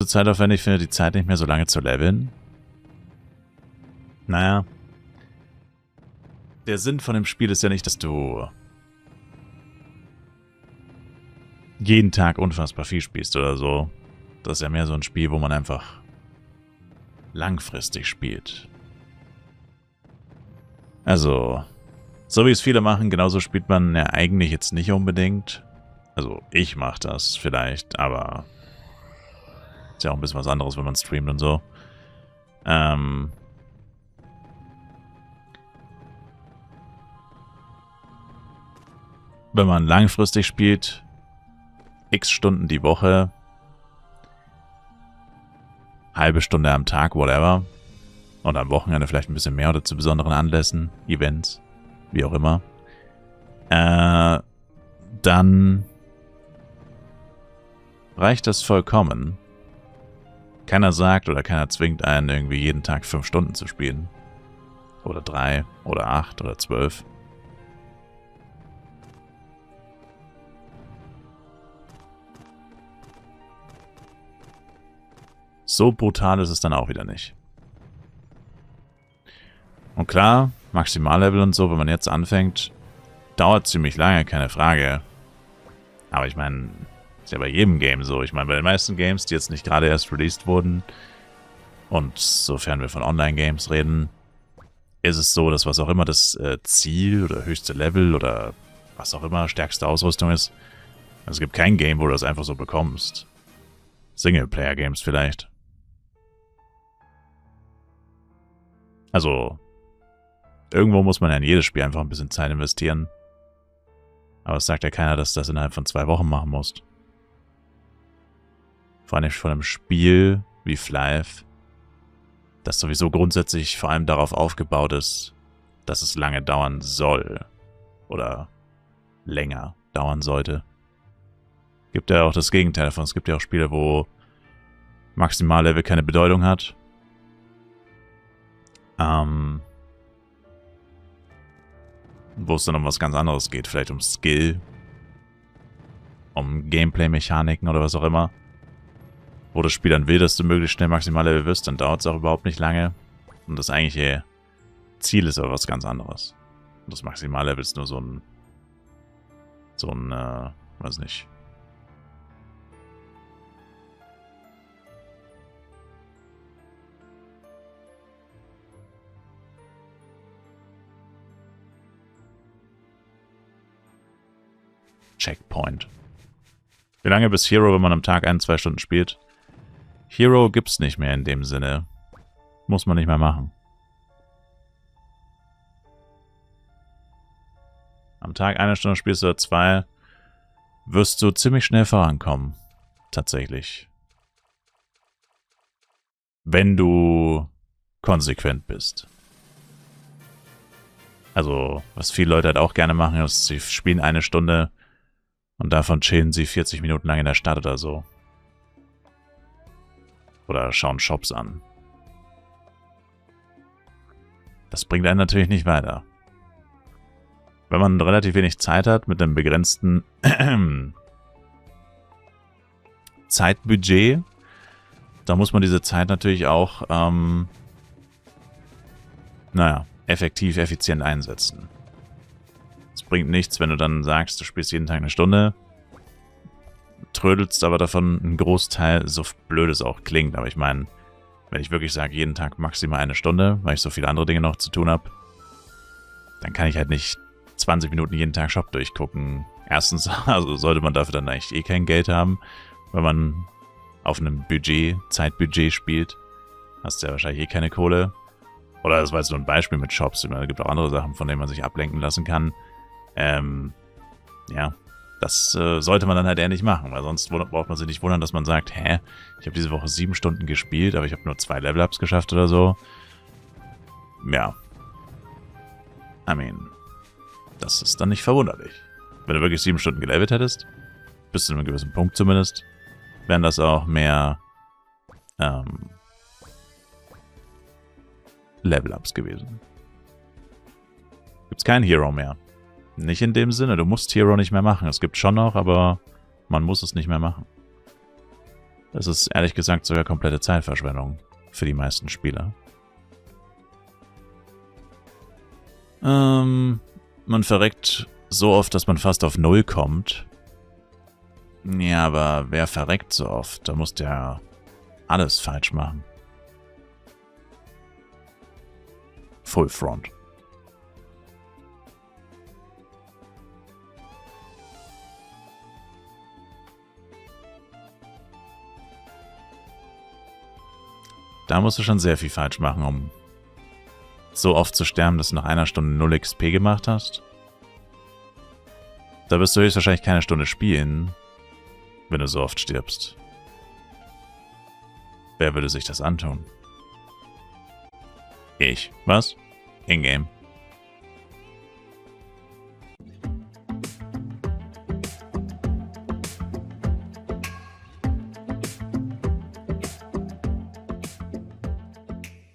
zu zeitaufwendig finde, die Zeit nicht mehr so lange zu leveln. Naja. Der Sinn von dem Spiel ist ja nicht, dass du jeden Tag unfassbar viel spielst oder so. Das ist ja mehr so ein Spiel, wo man einfach langfristig spielt. Also, so wie es viele machen, genauso spielt man ja eigentlich jetzt nicht unbedingt. Also, ich mache das vielleicht, aber ist ja auch ein bisschen was anderes, wenn man streamt und so. Wenn man langfristig spielt, x Stunden die Woche, halbe Stunde am Tag, whatever, und am Wochenende vielleicht ein bisschen mehr oder zu besonderen Anlässen, Events, wie auch immer, dann reicht das vollkommen. Keiner sagt oder keiner zwingt einen, irgendwie jeden Tag 5 Stunden zu spielen. Oder 3 oder 8 oder 12. So brutal ist es dann auch wieder nicht. Und klar, Maximallevel und so, wenn man jetzt anfängt, dauert ziemlich lange, keine Frage. Aber ich meine, ist ja bei jedem Game so. Ich meine, bei den meisten Games, die jetzt nicht gerade erst released wurden, und sofern wir von Online-Games reden, ist es so, dass was auch immer das Ziel oder höchste Level oder was auch immer stärkste Ausrüstung ist, es gibt kein Game, wo du das einfach so bekommst. Singleplayer-Games vielleicht. Also, irgendwo muss man ja in jedes Spiel einfach ein bisschen Zeit investieren. Aber es sagt ja keiner, dass du das innerhalb von 2 Wochen machen musst. Vor allem von einem Spiel wie Flive, das sowieso grundsätzlich vor allem darauf aufgebaut ist, dass es lange dauern soll. Oder länger dauern sollte. Gibt ja auch das Gegenteil davon. Es gibt ja auch Spiele, wo Maximallevel keine Bedeutung hat. Wo es dann um was ganz anderes geht. Vielleicht um Skill. Um Gameplay-Mechaniken oder was auch immer. Wo das Spiel dann will, dass du möglichst schnell Maximallevel wirst, dann dauert es auch überhaupt nicht lange. Und das eigentliche Ziel ist aber was ganz anderes. Und das Maximallevel ist nur so ein, weiß nicht. Checkpoint. Wie lange bis Hero, wenn man am Tag 1-2 Stunden spielt? Hero gibt's nicht mehr in dem Sinne. Muss man nicht mehr machen. Am Tag 1 Stunde spielst du oder 2, wirst du ziemlich schnell vorankommen. Tatsächlich. Wenn du konsequent bist. Also, was viele Leute halt auch gerne machen, ist, sie spielen 1 Stunde und davon chillen sie 40 Minuten lang in der Stadt oder so. Oder schauen Shops an. Das bringt einen natürlich nicht weiter. Wenn man relativ wenig Zeit hat, mit einem begrenzten Zeitbudget, da muss man diese Zeit natürlich auch, effektiv, effizient einsetzen. Es bringt nichts, wenn du dann sagst, du spielst jeden Tag 1 Stunde, trödelst aber davon einen Großteil, so blöd es auch klingt. Aber ich meine, wenn ich wirklich sage, jeden Tag maximal 1 Stunde, weil ich so viele andere Dinge noch zu tun habe, dann kann ich halt nicht 20 Minuten jeden Tag Shop durchgucken. Erstens, also sollte man dafür dann eigentlich eh kein Geld haben, wenn man auf einem Zeitbudget spielt. Hast du ja wahrscheinlich eh keine Kohle. Oder das war jetzt nur ein Beispiel mit Shops. Es gibt auch andere Sachen, von denen man sich ablenken lassen kann. Ja, das sollte man dann halt eher nicht machen, weil sonst braucht man sich nicht wundern, dass man sagt, hä, ich habe diese Woche 7 Stunden gespielt, aber ich habe nur 2 Level-Ups geschafft oder so. Ja. I mean, das ist dann nicht verwunderlich. Wenn du wirklich 7 Stunden gelevelt hättest, bis zu einem gewissen Punkt zumindest, wären das auch mehr Level-Ups gewesen. Gibt's keinen Hero mehr. Nicht in dem Sinne, du musst Hero nicht mehr machen. Es gibt schon noch, aber man muss es nicht mehr machen. Das ist ehrlich gesagt sogar komplette Zeitverschwendung für die meisten Spieler. Man verreckt so oft, dass man fast auf 0 kommt. Ja, aber wer verreckt so oft? Da muss der alles falsch machen. Full Front. Da musst du schon sehr viel falsch machen, um so oft zu sterben, dass du nach einer Stunde 0 XP gemacht hast. Da wirst du höchstwahrscheinlich keine Stunde spielen, wenn du so oft stirbst. Wer würde sich das antun? Ich. Was? In-game.